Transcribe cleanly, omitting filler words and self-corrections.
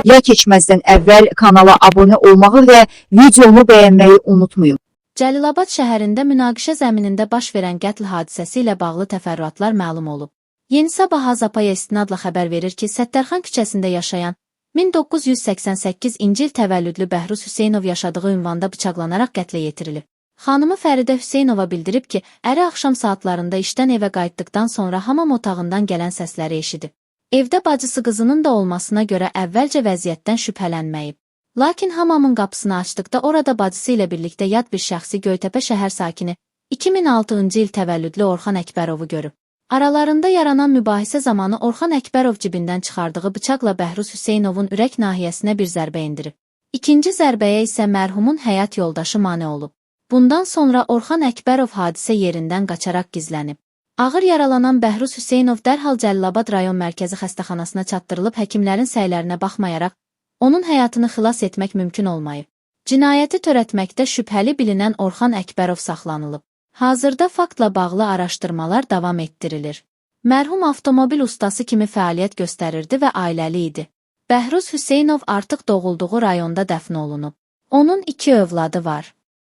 Ya keçməzdən əvvəl kanala abunə olmağı və videomu bəyənməyi unutmayın. Cəlilabad şəhərində münaqişə zəminində baş verən qətl hadisəsi ilə bağlı təfərrüatlar məlum olub. Yeni Sabah Azapaya istinadla xəbər verir ki, Səttarxan küçəsində yaşayan 1988-ci il təvəllüdlü Bəhruz Hüseynov yaşadığı ünvanda bıçaqlanaraq qətlə yetirilib. Xanımı Fəridə Hüseynova bildirib ki, əri axşam saatlarında işdən evə qayıtdıqdan sonra hamam otağından gələn səsləri eşidib. Evdə bacısı qızının da olmasına görə əvvəlcə vəziyyətdən şübhələnməyib. Lakin hamamın qapısını açdıqda orada bacısı ilə birlikdə yad bir şəxsi Göytəpə şəhər sakini 2006-cı il təvəllüdlü Orxan Əkbərovu görüb. Aralarında yaranan mübahisə zamanı Orxan Əkbərov cibindən çıxardığı bıçaqla Bəhruz Hüseynovun ürək nahiyəsinə bir zərbə endirib. İkinci zərbəyə isə mərhumun həyat yoldaşı mane olub. Bundan sonra Orxan Əkbərov hadisə yerindən qaçaraq gizlənib. Ağır yaralanan Bəhruz Hüseynov dərhal Cəlilabad rayon mərkəzi xəstəxanasına çatdırılıb, həkimlərin səylərinə baxmayaraq onun həyatını xilas etmək mümkün olmayıb. Cinayəti törətməkdə şübhəli bilinən Orxan Əkbərov saxlanılıb. Hazırda faktla bağlı araşdırmalar davam etdirilir. Mərhum avtomobil ustası kimi fəaliyyət göstərirdi və ailəli idi. Bəhruz Hüseynov artıq doğulduğu rayonda dəfn olunub. Onun 2 övladı var.